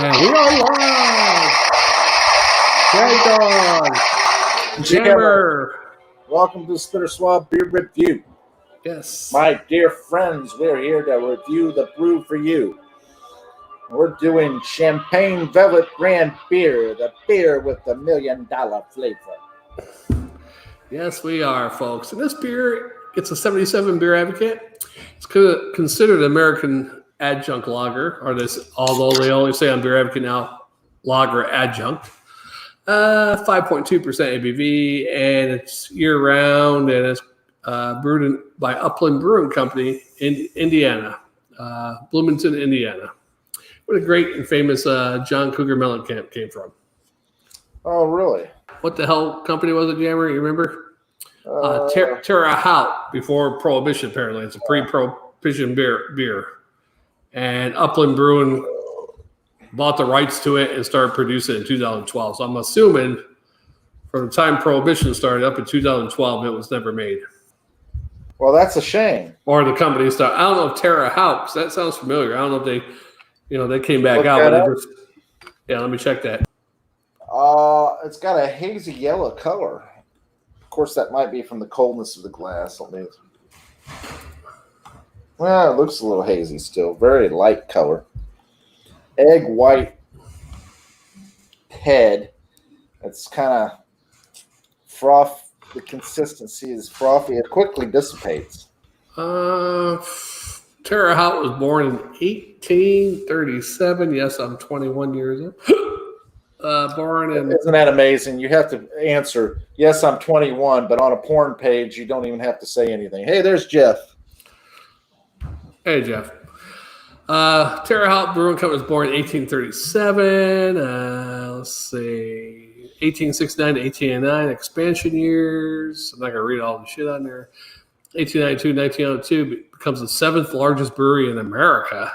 And we are live. Shagdog and Jammer. Welcome to the Spitter Swab Beer Review. Yes. My dear friends, we're here to review the brew for you. We're doing Champagne Velvet Brand Beer, the beer with the $1 million flavor. Yes, we are, folks. And this beer, it's a 77 Beer Advocate. It's considered American Adjunct lager, or this, although they only say on Beer Advocate now, lager adjunct. 5.2% ABV, and it's year-round, and it's brewed by Upland Brewing Company in Indiana, Bloomington, Indiana. What a great and famous John Cougar Mellencamp came from. Oh, really? What the hell company was it, Jammer? You remember? Terre Haute, before Prohibition, apparently. It's a pre-Prohibition beer. And Upland Brewing bought the rights to it and started producing it in 2012. So I'm assuming from the time Prohibition started up in 2012, it was never made. Well, that's a shame. Or the company started. I don't know if Terre Haute, because that sounds familiar. I don't know if they came back out. Yeah, let me check that. It's got a hazy yellow color. Of course, that might be from the coldness of the glass. Well, it looks a little hazy still. Very light color. Egg white head. It's kind of froth. The consistency is frothy. It quickly dissipates. Terre Haute was born in 1837. Yes, I'm 21 years old. Born in. Isn't that amazing? You have to answer, yes, I'm 21, but on a porn page, you don't even have to say anything. Hey, there's Jeff. Hey, Jeff. Terre Haute Brewing Company was born in 1837. Let's see. 1869 to 1889, expansion years. I'm not going to read all the shit on there. 1892, 1902, becomes the seventh largest brewery in America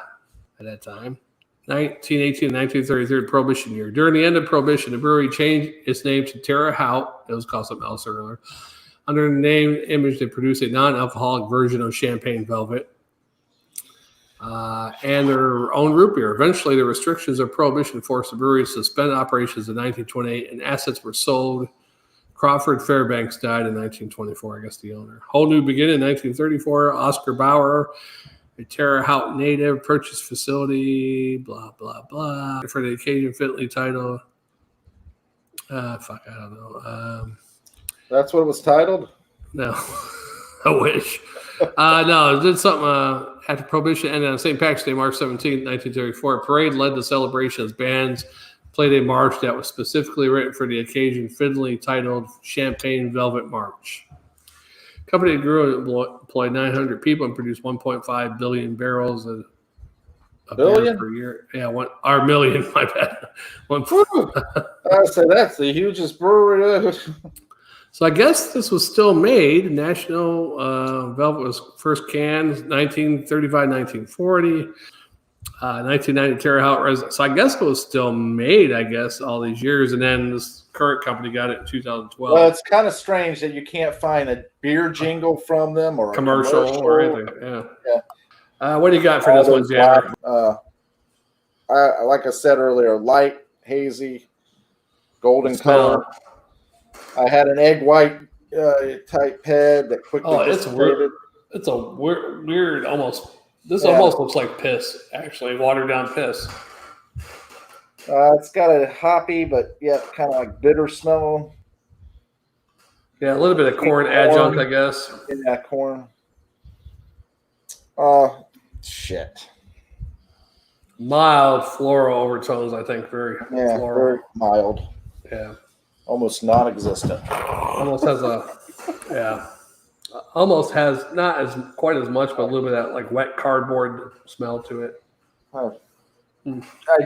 at that time. 1918 and 1933, Prohibition year. During the end of Prohibition, the brewery changed its name to Terre Haute. It was called something else earlier. Under the name image, they produced a non-alcoholic version of Champagne Velvet and their own root beer. Eventually, the restrictions of Prohibition forced the brewery to suspend operations in 1928, and assets were sold. Crawford Fairbanks died in 1924, I guess the owner. Whole New Beginning in 1934, Oscar Bauer, a Terre Haute native, purchased facility, blah, blah, blah. For the occasion, fitly titled, I don't know. That's what it was titled? No, I wish. No, it did something after Prohibition ended on St. Patrick's Day, March 17, 1934. A parade led the celebration as bands played a march that was specifically written for the occasion, fittingly titled Champagne Velvet March. The company grew and employed 900 people and produced 1.5 billion barrels of beer per year. Yeah, million, my bad. I say that's the hugest brewery. So I guess this was still made. National Velvet was first canned 1935, 1940. 1990 Terre Haute residence. So I guess it was still made, all these years. And then this current company got it in 2012. Well, it's kind of strange that you can't find a beer jingle from them or commercial or anything. Yeah. What do you got for this one, Jammer? Like I said earlier, light, hazy, golden color. I had an egg white type head that quickly dissipated. It's a weird almost. This almost looks like piss, actually, watered down piss. It's got a hoppy, but kind of like bitter smell. Yeah, a little bit of corn adjunct, I guess. Yeah, corn. Shit. Mild floral overtones, I think. Very floral. Very mild. Yeah. Almost non-existent. Almost has not as quite as much, but a little bit of that like wet cardboard smell to it. I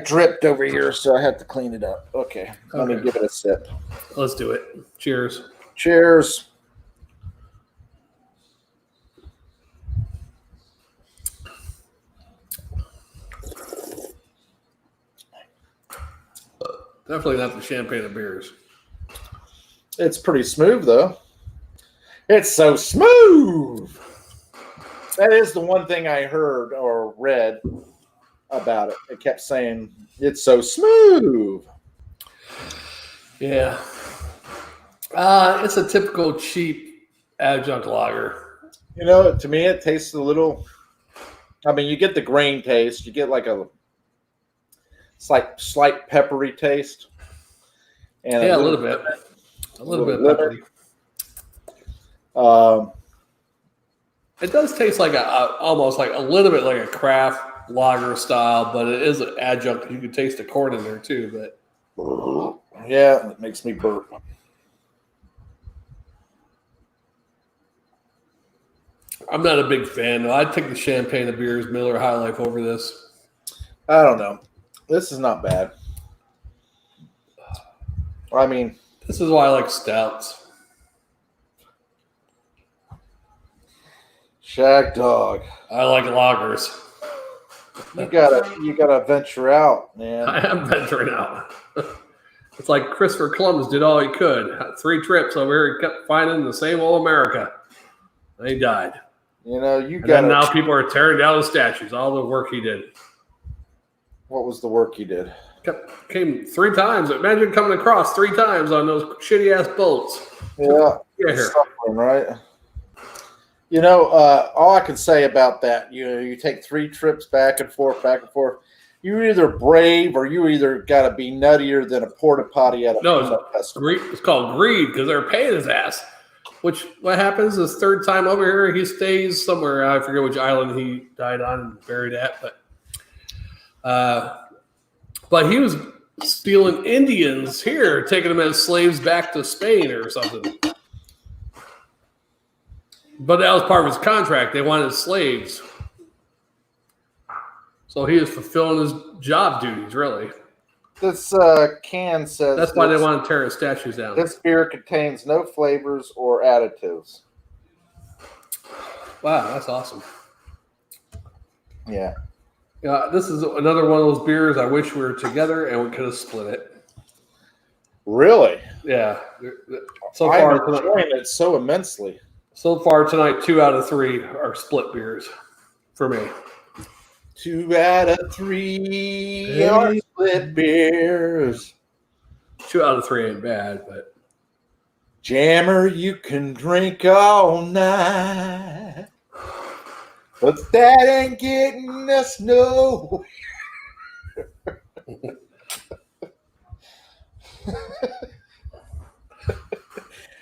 dripped over here, so I had to clean it up. Okay. Let me give it a sip. Let's do it. Cheers. Cheers. Definitely not the champagne of beers. It's pretty smooth, though. It's so smooth. That is the one thing I heard or read about it. It kept saying it's so smooth. Yeah. It's a typical cheap adjunct lager. You know, to me, it tastes a little. I mean, you get the grain taste. You get like a slight peppery taste. And a little bit. A little bit peppery. It does taste like almost like a little bit like a craft lager style, but it is an adjunct. You can taste the corn in there too. But yeah, it makes me burp. I'm not a big fan. I'd take the Champagne of Beers Miller High Life over this. I don't know. This is not bad. I mean, this is why I like stouts. Shagdog. I like lagers. You gotta venture out, man. I am venturing out. It's like Christopher Columbus did all he could. 3 trips over here, he kept finding the same old America. And he died. You know, and now people are tearing down the statues, all the work he did. What was the work he did? Came 3 times. Imagine coming across 3 times on those shitty ass boats. Yeah, right. You know, all I can say about that, you take 3 trips back and forth. You're either brave or you either got to be nuttier than a porta potty at a festival. It's called greed because they're paying his ass. Which what happens is 3rd time over here, he stays somewhere. I forget which island he died on and buried at, but he was stealing Indians here, taking them as slaves back to Spain or something. But that was part of his contract. They wanted slaves. So he was fulfilling his job duties, really. This can says... That's why they want to tear his statues down. This beer contains no flavors or additives. Wow, that's awesome. Yeah. This is another one of those beers I wish we were together and we could have split it. Really? Yeah. I'm enjoying it so immensely. So far tonight, 2 out of 3 are split beers for me. 2 out of 3 are split beers. 2 out of 3 ain't bad, but Jammer, you can drink all night, but that ain't getting us nowhere.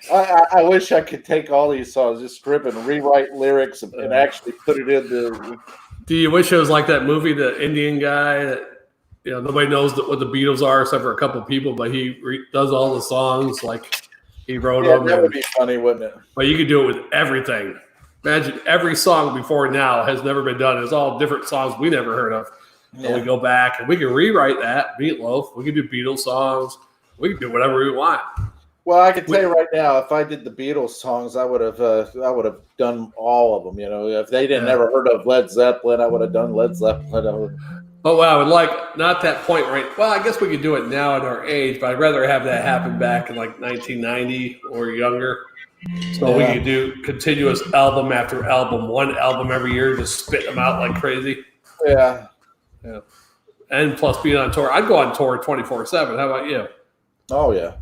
I wish I could take all these songs, just strip and rewrite lyrics and actually put it in the. Do you wish it was like that movie, The Indian Guy, that nobody knows what the Beatles are except for a couple of people, but he does all the songs like he wrote them. That would be funny, wouldn't it? But you could do it with everything. Imagine every song before now has never been done. It's all different songs we never heard of. Yeah. And we go back and we can rewrite that. Meatloaf. We can do Beatles songs. We can do whatever we want. Well, I can tell you right now, if I did the Beatles songs, I would have done all of them. If they didn't ever heard of Led Zeppelin, I would have done Led Zeppelin. But what I would like, not that point right. Well, I guess we could do it now at our age, but I'd rather have that happen back in like 1990 or younger. So we could do continuous album after album, 1 album every year, just spit them out like crazy. Yeah. And plus being on tour, I'd go on tour 24/7. How about you? Oh yeah.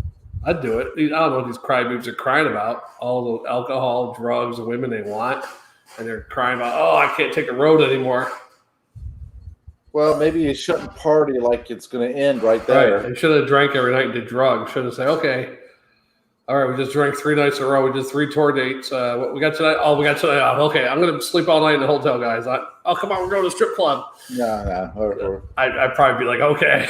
I'd do it. I don't know what these crybabies are crying about. All the alcohol, drugs, and women they want. And they're crying about, I can't take a road anymore. Well, maybe you shouldn't party like it's going to end right there. Right. They should have drank every night and did drugs. Should have said, okay, all right, we just drank 3 nights in a row. We did 3 tour dates. What we got tonight? Oh, we got tonight off. Okay, I'm going to sleep all night in the hotel, guys. Come on, we're going to the strip club. No. I'd probably be like, okay.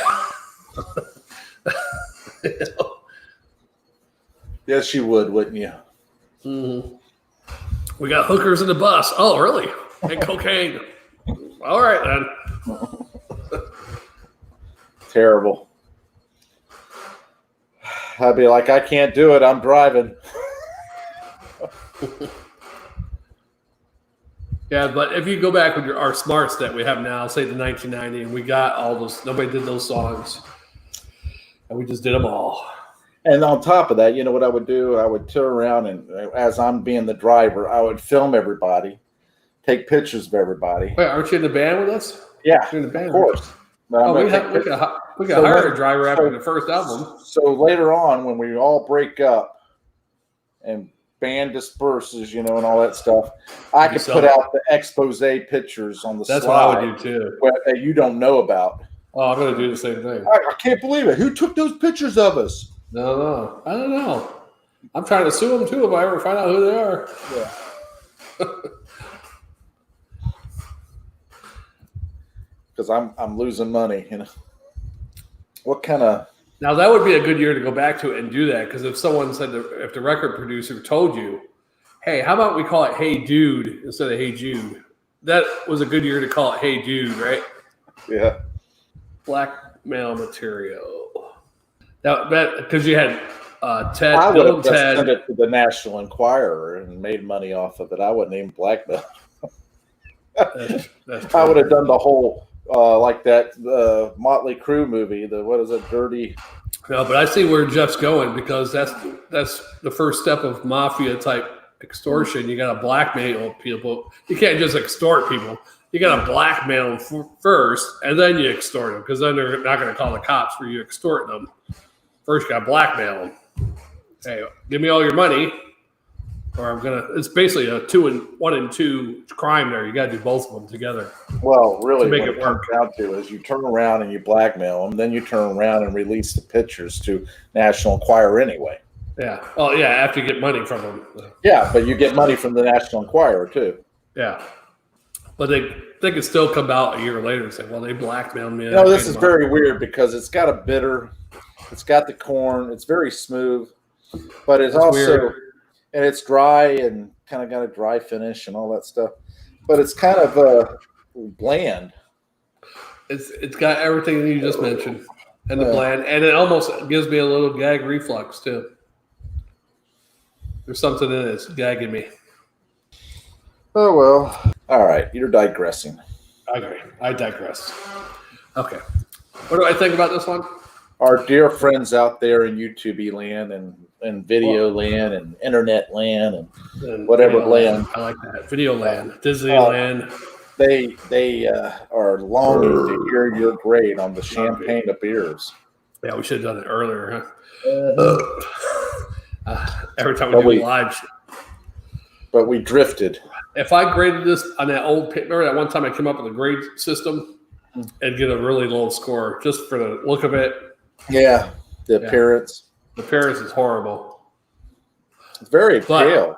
Yes, you would, wouldn't you? Mm-hmm. We got hookers in the bus. Oh, really? And cocaine. All right, then. Terrible. I'd be like, I can't do it. I'm driving. Yeah, but if you go back with our smarts that we have now, say the 1990, and we got all those, nobody did those songs, and we just did them all. And on top of that, you know what I would do? I would tour around, and as I'm being the driver, I would film everybody, take pictures of everybody. Wait, aren't you in the band with us? Yeah, Doing the band. of course. But Oh, we could hire a driver after the first album. So later on, when we all break up and band disperses, and all that stuff, I could put out the expose pictures on the slide. That's what I would do too. That you don't know about. Oh, I'm going to do the same thing. I can't believe it. Who took those pictures of us? No, I don't know. I'm trying to sue them too if I ever find out who they are. Yeah. Because I'm losing money. What kind of? Now that would be a good year to go back to it and do that, because if someone said if the record producer told you, "Hey, how about we call it Hey Dude instead of Hey Jude?" That was a good year to call it Hey Dude, right? Yeah. Blackmail material. That because you had Ted. I would have just Ted. sent it to the National Enquirer and made money off of it. I wouldn't even blackmail. That's I would have done the whole like that Motley Crue movie. What is it? Dirty. No, but I see where Jeff's going, because that's the first step of mafia type extortion. You got to blackmail people. You can't just extort people. You got to blackmail them first, and then you extort them, because then they're not going to call the cops for you extorting them. First, you got to blackmail them. Hey, give me all your money, or I'm gonna. It's basically a 1 and 2 crime there. You got to do both of them together. Well, really, make what it it comes down to is you turn around and you blackmail them, then you turn around and release the pictures to National Enquirer anyway. Yeah. Oh, yeah. After you get money from them. Yeah, but you get money from the National Enquirer too. Yeah. But they could still come out a year later and say, well, they blackmailed me. No, this is very weird, because it's got a bitter, it's got the corn, it's very smooth, but it's also weird. And it's dry and kind of got a dry finish and all that stuff. But it's kind of bland. It's got everything you just mentioned, and the bland, and it almost gives me a little gag reflux too. There's something in it that's gagging me. Oh well. All right, you're digressing. Okay, I digress. Okay, what do I think about this one? Our dear friends out there in YouTube land and video land and internet land and whatever land. I like that. Video land, Disneyland. They are longing to hear your grade on the champagne of beers. Yeah, we should have done it earlier, huh? Every time we do live. But we drifted. If I graded this on that old, remember that one time I came up with a grade system and get a really low score just for the look of it. Yeah, the appearance. The appearance is horrible. It's very pale.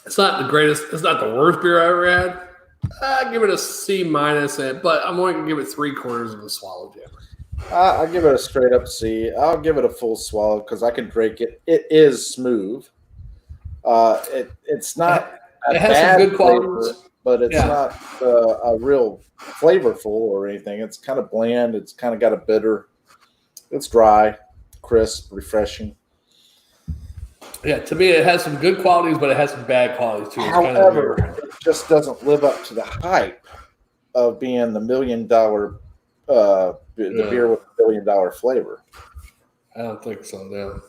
It's not the greatest. It's not the worst beer I ever had. I give it a C-, but I'm only going to give it 3/4 of a swallow jammer. I'll give it a straight up C. I'll give it a full swallow because I can drink it. It is smooth. It's not it has bad some good qualities, flavor, but it's not a real flavorful or anything. It's kind of bland. It's kind of got a bitter. It's dry, crisp, refreshing. Yeah, to me, it has some good qualities, but it has some bad qualities too. However, it just doesn't live up to the hype of being the $1 million, the beer with $1 billion flavor. I don't think so, no.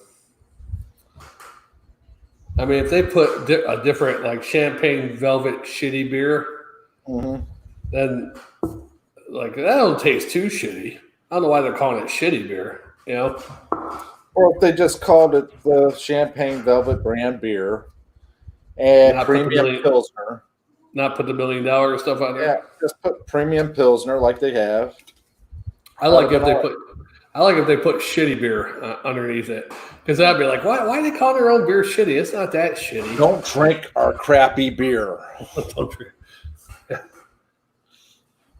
I mean, if they put a different, like champagne velvet shitty beer, then like that don't taste too shitty. I don't know why they're calling it shitty beer, you know? Or if they just called it the Champagne Velvet brand beer and premium Pilsner. Not put the $1 million stuff on there? Yeah, just put premium Pilsner like they have. I like if they put shitty beer underneath it. Because I'd be like, why do they call their own beer shitty? It's not that shitty. Don't drink our crappy beer. Don't drink. Yeah.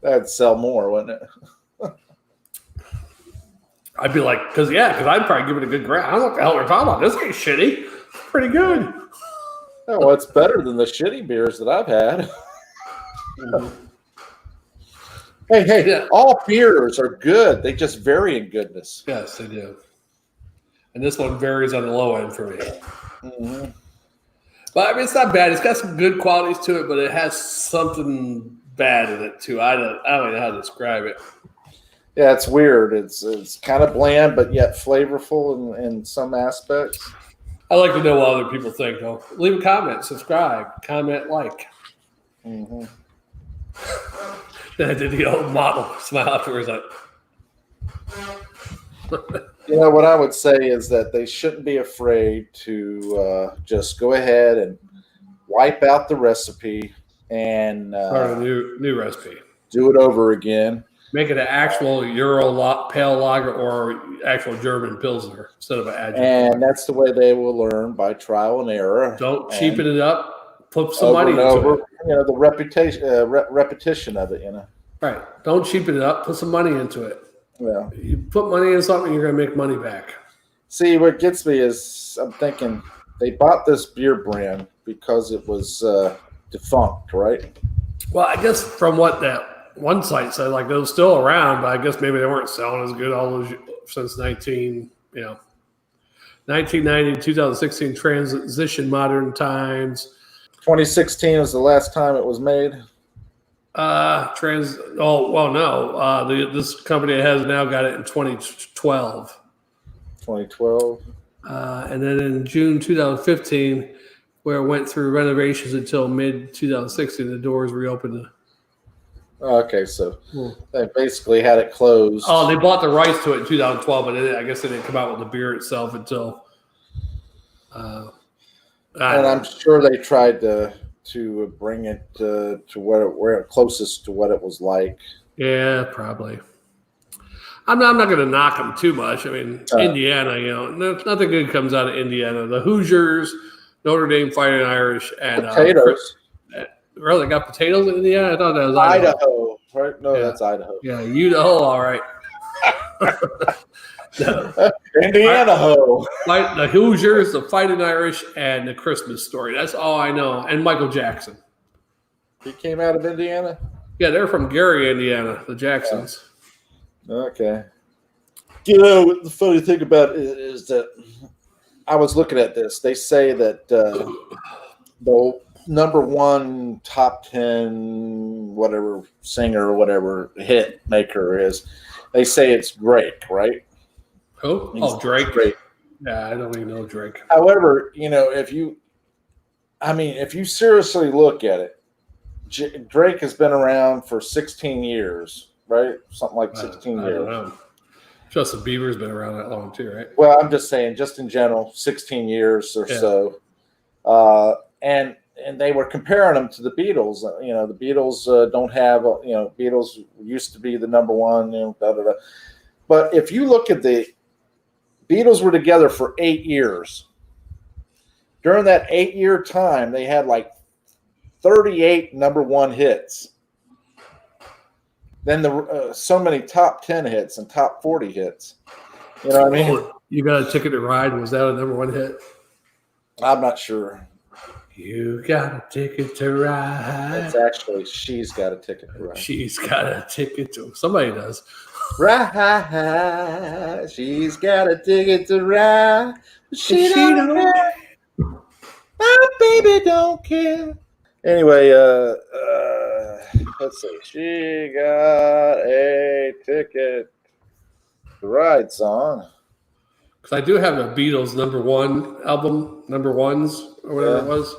That'd sell more, wouldn't it? I'd be like, because I'd probably give it a good grade. I don't know what the hell they're talking about. This ain't shitty. It's pretty good. Oh, well, it's better than the shitty beers that I've had. Hey, all beers are good. They just vary in goodness. Yes, they do. And this one varies on the low end for me. But I mean, it's not bad. It's got some good qualities to it, but it has something bad in it too. I don't know how to describe it. Yeah, it's weird. It's kind of bland, but yet flavorful in some aspects. I like to know what other people think, though. Leave a comment, subscribe, comment, like. Mm-hmm. Then I did the old model smile afterwards. Like, You know, what I would say is that they shouldn't be afraid to just go ahead and wipe out the recipe and start a new recipe. do it over again. Make it an actual Euro pale lager or actual German Pilsner instead of an adjunct. And that's the way they will learn, by trial and error. Don't cheapen it up. Put some money into it. You know, the repetition of it, you know. Right. Don't cheapen it up. Put some money into it. Yeah. You put money in something, you're going to make money back. See, what gets me is I'm thinking they bought this beer brand because it was defunct, right? Well, I guess from what that one site said, like it was still around, but I guess maybe they weren't selling as good all those since 1990, 2016 transition modern times. 2016 was the last time it was made. This company has now got it in 2012. 2012. And then in June 2015, where it went through renovations until mid 2016, the doors reopened. Okay, so they basically had it closed. Oh, they bought the rights to it in 2012, but I guess they didn't come out with the beer itself until. And I'm sure they tried to bring it to where closest to what it was like. Yeah, probably. I'm not going to knock them too much. I mean, Indiana, nothing good comes out of Indiana. The Hoosiers, Notre Dame Fighting Irish, and potatoes. Really, got potatoes in Indiana? I thought that was Idaho. Right? No, that's Idaho. Yeah, Idaho. All right. Indiana ho. The Hoosiers, the Fighting Irish, and the Christmas Story. That's all I know. And Michael Jackson. He came out of Indiana? Yeah, they're from Gary, Indiana, the Jacksons. Okay. You know, the funny thing about it is that I was looking at this. They say that the number one top 10 whatever singer or whatever hit maker is, they say it's Drake, right? Who? Oh, Drake. Yeah, I don't even know Drake. However, if you seriously look at it, Drake has been around for 16 years, right? Something like 16 years. I don't know. Justin Bieber's been around that long too, right? Well, I'm just saying, just in general, 16 years or so. And they were comparing them to the Beatles. The Beatles don't have, Beatles used to be the number one, But if you look at the Beatles were together for 8 years. During that 8-year time, they had like 38 number one hits. Then so many top 10 hits and top 40 hits. You know what I mean? You Got a Ticket to Ride. Was that a number one hit? I'm not sure. You got a ticket to ride. It's actually She's Got a Ticket to Ride. She's got a ticket to. Somebody does. Ride. She's got a ticket to ride. She don't care. My baby don't care. Anyway, let's see. She got a ticket to ride song. Because I do have a Beatles number one album, number ones or whatever it was.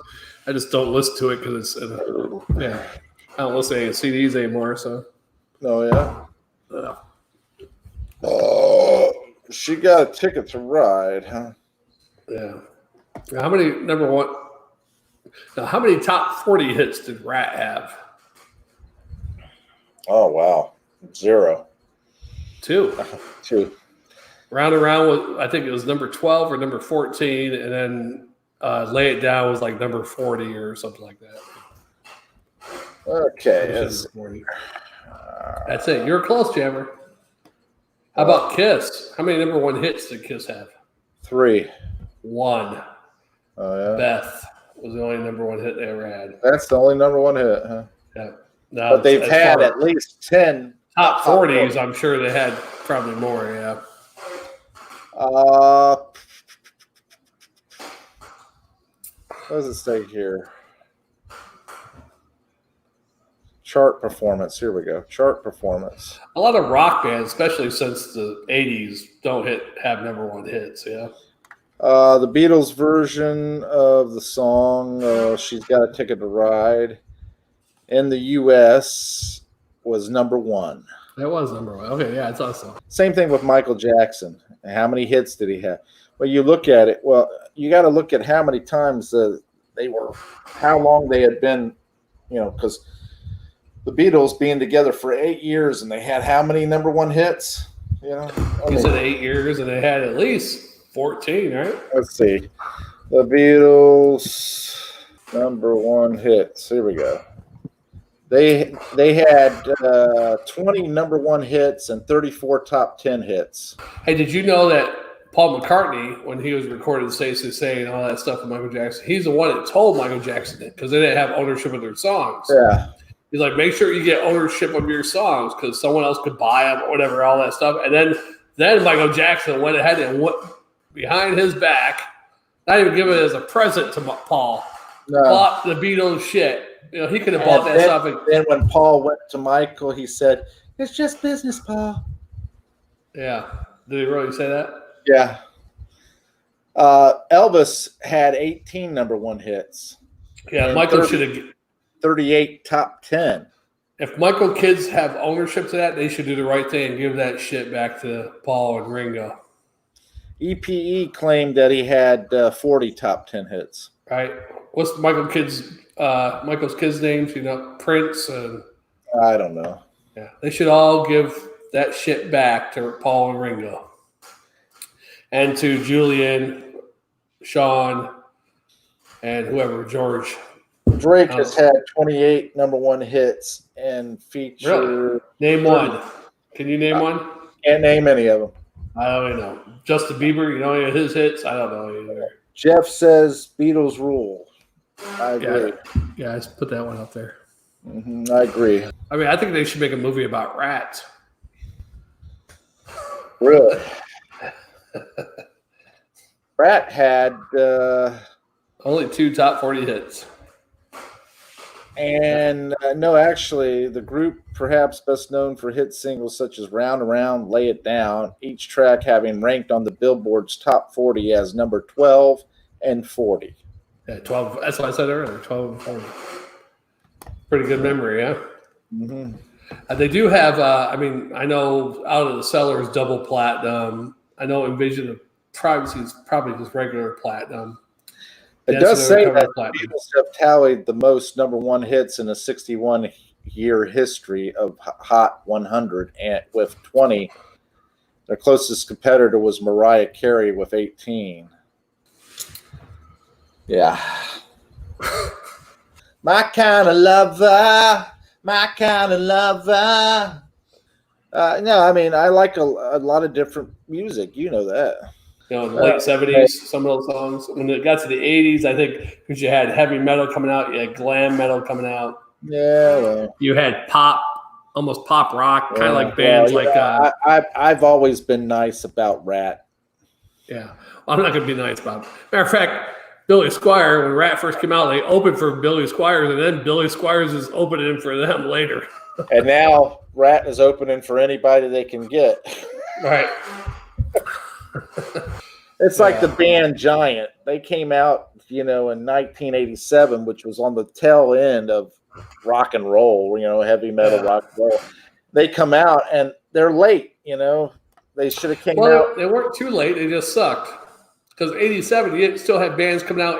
I just don't listen to it because it's I don't listen to any CDs anymore. So. Oh yeah. Oh, She Got a Ticket to Ride, huh? Yeah. How many number one? Now, how many top 40 hits did Rat have? Oh wow, 0. 2. 2. Round Around was, I think it was number 12 or number 14, and then Lay It Down was like number 40 or something like that. Okay. That's it. You're close, Jammer. How about Kiss? How many number one hits did Kiss have? 3. 1. Oh yeah. Beth was the only number one hit they ever had. That's the only number one hit, huh? Yeah. No, but they've had at least 10 top 40s. I'm sure they had probably more. Yeah. What does it say here? Chart performance. Here we go. Chart performance. A lot of rock bands, especially since the 80s, don't have number one hits. Yeah. The Beatles version of the song, She's Got a Ticket to Ride, in the U.S. was number one. That was number one. Okay, yeah, it's awesome. Same thing with Michael Jackson. How many hits did he have? Well, you look at it. Well, you got to look at how many times they were, how long they had been, because the Beatles being together for 8 years and they had how many number one hits? You said 8 years and they had at least 14, right? Let's see. The Beatles number one hits. Here we go. They had 20 number one hits and 34 top 10 hits. Hey, did you know that Paul McCartney, when he was recording Say So Say and all that stuff with Michael Jackson, he's the one that told Michael Jackson it because they didn't have ownership of their songs. Yeah. He's like, make sure you get ownership of your songs because someone else could buy them or whatever, all that stuff. And then Michael Jackson went ahead and went behind his back, not even give it as a present to Paul, bought the Beatles shit. He could have bought that stuff. And then when Paul went to Michael, he said, "It's just business, Paul." Yeah. Did he really say that? Yeah. Elvis had 18 number one hits. Yeah, Michael should have 38 top 10. If Michael kids have ownership to that, they should do the right thing and give that shit back to Paul and Ringo. EPE claimed that he had 40 top 10 hits. Right. What's Michael's kids' names? Prince and I don't know. Yeah, they should all give that shit back to Paul and Ringo, and to Julian, Sean, and whoever George. Drake has had 28 number one hits and featured. Really? Name one. Can you name one? Can't name any of them. I don't even know. Justin Bieber, you know any of his hits? I don't know either. Jeff says Beatles rule. I agree. Yeah, I just put that one up there. I agree. I mean, I think they should make a movie about rats. Really? Rat had only 2 top 40 hits. And no, actually, the group perhaps best known for hit singles such as Round Around, Lay It Down, each track having ranked on the Billboard's top 40 as number 12 and 40. Yeah, 12. That's what I said earlier, 12 and 40. Pretty good memory, yeah? Mm-hmm. They do have, I know Out of the Cellar is double platinum. I know Invasion of Privacy is probably just regular platinum. It does say that the Beatles have tallied the most number one hits in a 61-year history of Hot 100, and with 20. Their closest competitor was Mariah Carey with 18. Yeah. My kind of lover. No, I mean, I like a lot of different music. You know that. In the late 70s, some of those songs. When it got to the 80s, I think because you had heavy metal coming out, you had glam metal coming out. Yeah, well. You had pop, almost pop rock, kind of like bands I've always been nice about Rat. Yeah. Well, I'm not going to be nice about it. Matter of fact, Billy Squier, when Rat first came out, they opened for Billy Squires, and then Billy Squires is opening for them later. And now Rat is opening for anybody they can get. Right. It's like the band Giant. They came out, in 1987, which was on the tail end of rock and roll, heavy metal rock and roll. They come out and they're late, They should have came out. They weren't too late. They just sucked. Because 87, you still had bands coming out.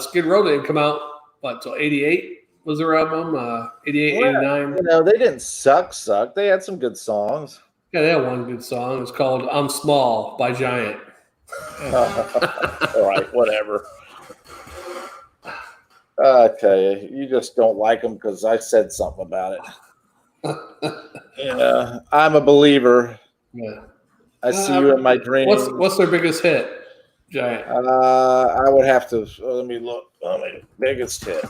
Skid Row didn't come out, until 88 was their album? 88, 89. They didn't suck. They had some good songs. Yeah, they had one good song. It's called I'm Small by Giant. All right, whatever. I tell you, you just don't like them because I said something about it. I'm a believer. Yeah. I see you in my dreams. What's their biggest hit, Giant? I would have to let me look. Biggest hit.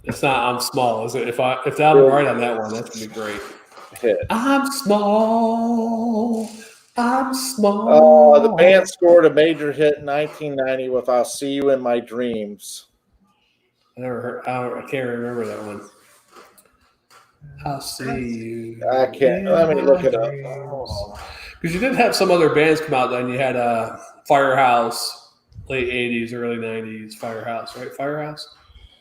It's not I'm Small, is it? If I'm right on that one, that's gonna be great. Hit. I'm small. The band scored a major hit in 1990 with "I'll See You in My Dreams." I never heard. I can't remember that one. I'll see you. I can't. Let me look it up. Because you did have some other bands come out then. You had Firehouse. late 80s, early 90s, Firehouse, right? Firehouse?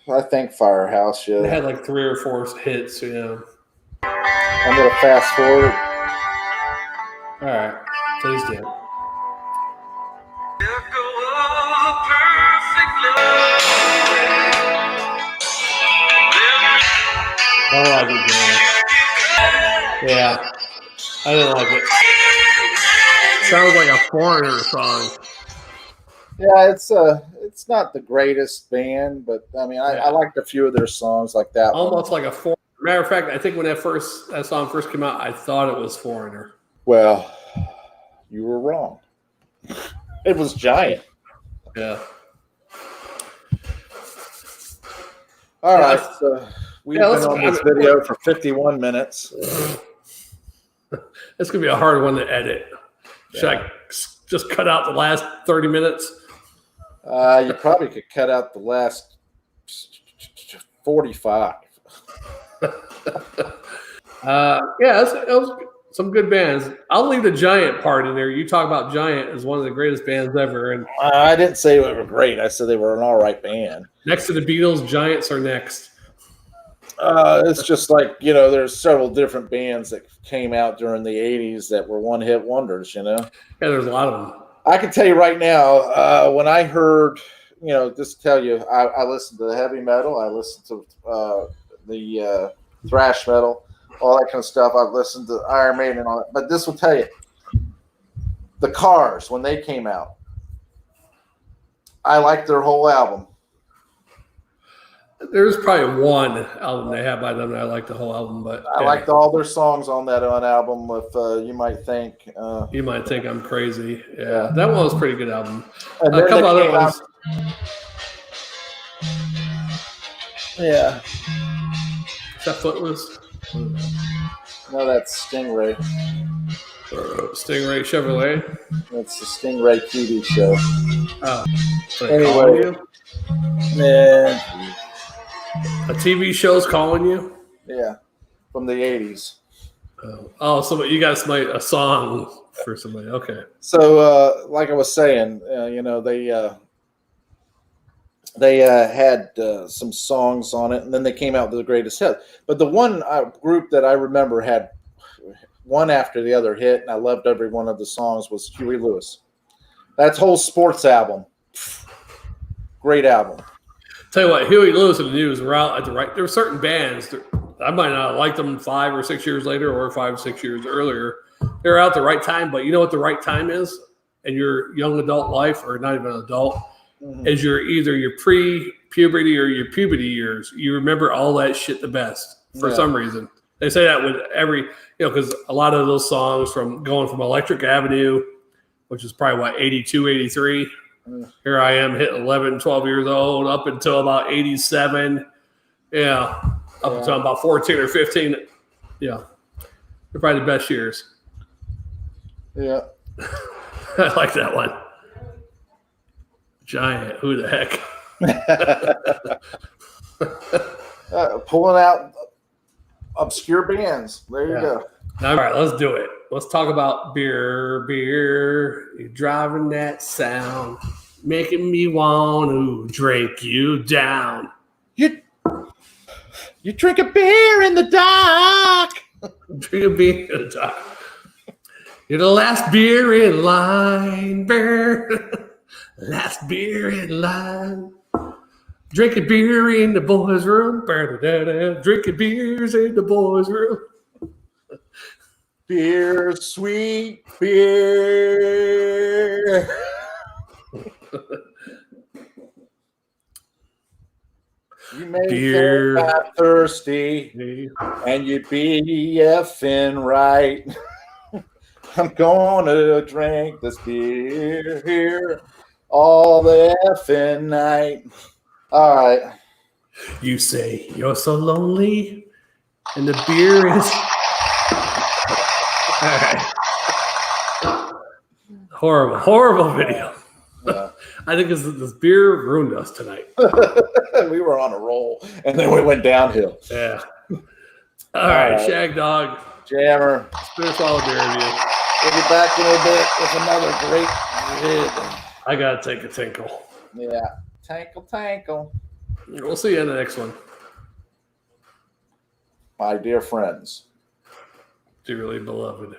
I think Firehouse, yeah. They had like 3 or 4 hits, you know. I'm going to fast forward. All right, please do. I don't like it, man. Yeah, I didn't like it. Sounds like a Foreigner song. Yeah, it's not the greatest band, but I mean, I liked a few of their songs like that. Almost like a Foreigner. Matter of fact, I think when that song first came out, I thought it was Foreigner. Well, you were wrong. It was Giant. Yeah. All right, so we've been on this video for 51 minutes. It's going to be a hard one to edit. Should I just cut out the last 30 minutes? You probably could cut out the last 45. It was some good bands. I'll leave the Giant part in there. You talk about Giant as one of the greatest bands ever. And I didn't say they were great. I said they were an all right band. Next to the Beatles, Giants are next. It's just like, there's several different bands that came out during the 80s that were one-hit wonders, Yeah, there's a lot of them. I can tell you right now, when I heard, just tell you, I listened to the heavy metal. I listened to the thrash metal, all that kind of stuff. I've listened to Iron Maiden and all that. But this will tell you, the Cars, when they came out, I liked their whole album. There's probably one album they have by them that I like the whole album, but I liked all their songs on that album. If you might think I'm crazy. Yeah, that one was a pretty good album. And a couple other ones. Yeah. Is that Footloose? No, that's Stingray. Stingray Chevrolet. That's the Stingray TV show. Oh, anyway, man. A TV show's calling you? Yeah, from the 80s. Oh, somebody, you got a song for somebody. Okay. So, like I was saying, they had some songs on it, and then they came out with the greatest hit. But the one group that I remember had one after the other hit, and I loved every one of the songs, was Huey Lewis. That whole Sports album. Great album. Tell you what, Huey Lewis and the News were out at the right. There were certain bands I might not have liked them 5 or 6 years later, or 5 or 6 years earlier. They're out at the right time, but you know what the right time is in your young adult life, or not even an adult, is either your pre-puberty or your puberty years. You remember all that shit the best for some reason. They say that with every, because a lot of those songs from going from Electric Avenue, which is probably 82, 83. Here I am hitting 11, 12 years old up until about 87. Yeah. Up until about 14 or 15. Yeah. They're probably the best years. Yeah. I like that one. Giant. Who the heck? Pulling out obscure bands. There you go. All right, let's do it. Let's talk about beer. You're driving that sound, making me want to drink you down. You drink a beer in the dark. Drink a beer in the dark. You're the last beer in line, beer. Last beer in line. Drinking beer in the boys' room. Drinking beers in the boys' room. Beer, sweet beer. You may think I'm thirsty, and you'd be effing right. I'm gonna drink this beer here all the effing night. All right. You say you're so lonely, and the beer is. All right. Horrible video. Yeah. I think this beer ruined us tonight. We were on a roll, and then we went downhill. Yeah. All right, Shagdog. Jammer. Spin a swallow beer review. We'll be back in a bit with another great vid. I gotta take a tinkle. Yeah. Tankle. We'll see you in the next one. My dear friends. Dearly beloved.